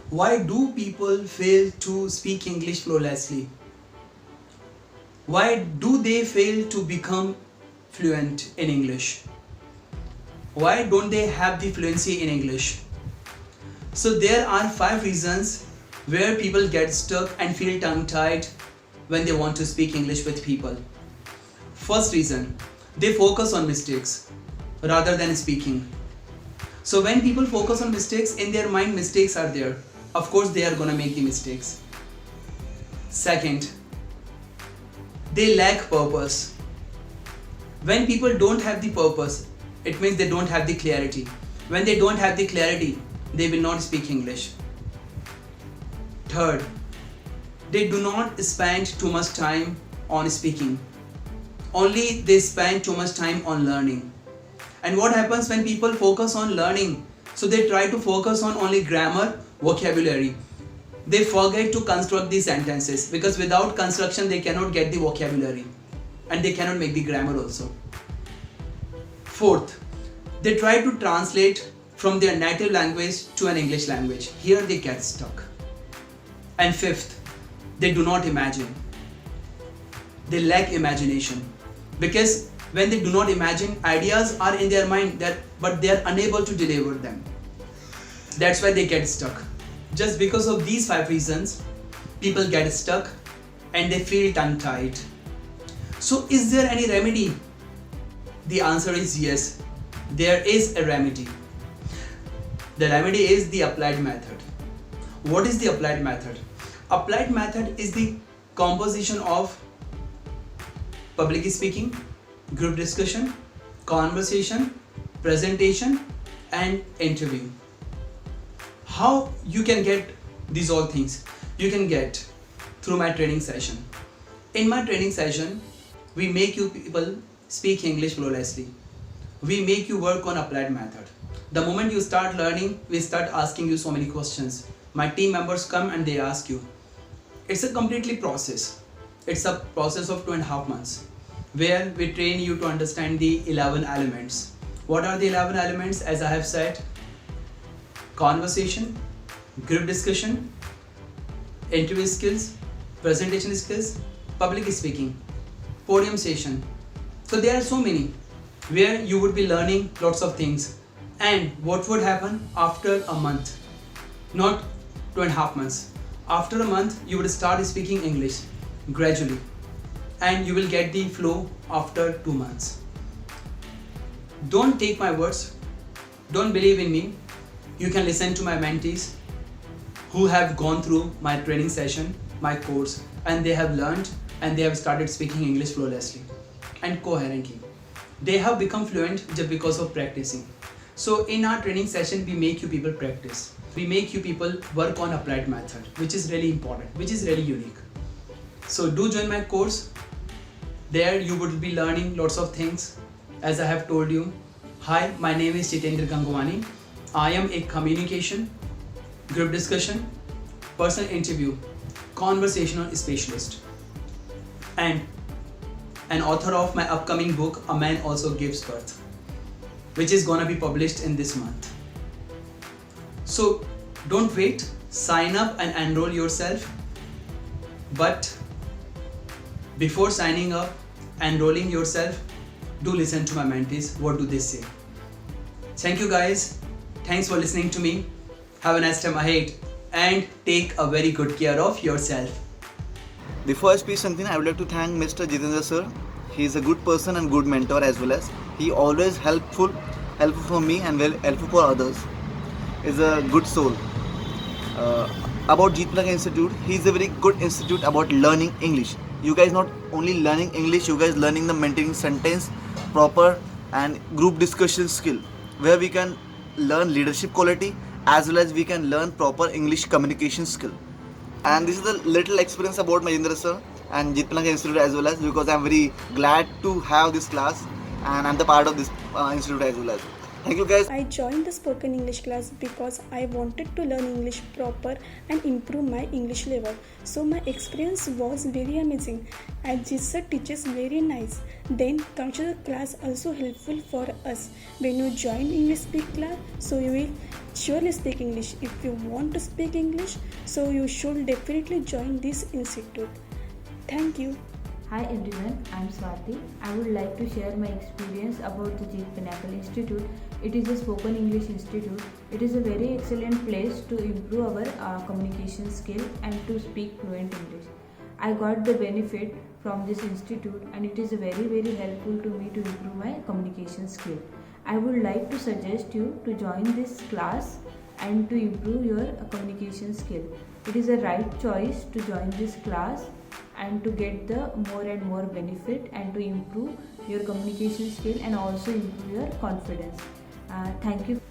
Why do people fail to speak English flawlessly? Why do they fail to become fluent in English? Why don't they have the fluency in English? So there are 5 reasons where people get stuck and feel tongue-tied when they want to speak English with people. First reason, they focus on mistakes rather than speaking. So when people focus on mistakes, in their mind mistakes are there. Of course they are gonna make the mistakes. Second, they lack purpose. When people don't have the purpose, it means they don't have the clarity. When they don't have the clarity, they will not speak English. Third, they do not spend too much time on speaking. Only they spend too much time on learning. And what happens when people focus on learning? So they try to focus on only grammar, vocabulary. They forget to construct the sentences because without construction they cannot get the vocabulary and they cannot make the grammar also. Fourth, they try to translate from their native language to an English language. Here they get stuck. And fifth, they do not imagine. They lack imagination because when they do not imagine, ideas are in their mind but they are unable to deliver them. That's why they get stuck. Just because of these 5 reasons, people get stuck and they feel tongue-tied. So is there any remedy? The answer is yes, there is a remedy. The remedy is the applied method. What is the applied method? Applied method is the composition of public speaking, group discussion, conversation, presentation, and interview. How you can get these all things? You can get through my training session. In my training session, we make you people speak English flawlessly. We make you work on applied method. The moment you start learning, we start asking you so many questions. My team members come and they ask you. It's a completely process. It's a process of 2.5 months where we train you to understand the 11 elements. What are the 11 elements? As I have said, conversation, group discussion, interview skills, presentation skills, public speaking, podium session. So there are so many where you would be learning lots of things. And what would happen after a month? Not 2.5 months. After a month, you would start speaking English gradually. And you will get the flow after 2 months. Don't take my words. Don't believe in me. You can listen to my mentees who have gone through my training session, my course, and they have learned and they have started speaking English flawlessly and coherently. They have become fluent just because of practicing. So in our training session, we make you people practice. We make you people work on applied method, which is really important, which is really unique. So do join my course. There you would be learning lots of things. As I have told you, hi, my name is Jitendra Gangwani. I am a communication, group discussion, personal interview, conversational specialist, and an author of my upcoming book, A Man Also Gives Birth, which is gonna be published in this month. So don't wait, sign up and enroll yourself. But before signing up, enrolling yourself, do listen to my mentees. What do they say? Thank you guys. Thanks for listening to me. Have a nice time ahead and take a very good care of yourself. Before I speak something, I would like to thank Mr. Jitendra sir. He is a good person and good mentor as well as he always helpful for me and helpful for others. Is a good soul. About Jeet Plank Institute, he is a very good institute about learning English. You guys not only learning English, you guys learning the maintaining sentence proper and group discussion skill, where we can learn leadership quality as well as we can learn proper English communication skill. And this is the little experience about Majendra sir and Jeet Plank Institute as well as, because I'm very glad to have this class and I'm the part of this institute as well as. Thank you guys. I joined the spoken English class because I wanted to learn English proper and improve my English level. So my experience was very amazing. And Jesus teaches very nice. Then cultural class also helpful for us. When you join English speak class, so you will surely speak English. If you want to speak English, so you should definitely join this institute. Thank you. Hi everyone, I am Swati. I would like to share my experience about the Jeet Pinnacle Institute. It is a spoken English institute. It is a very excellent place to improve our communication skill and to speak fluent English. I got the benefit from this institute and it is very helpful to me to improve my communication skill. I would like to suggest you to join this class and to improve your communication skill. It is a right choice to join this class and to get the more and more benefit and to improve your communication skill and also improve your confidence. Thank you.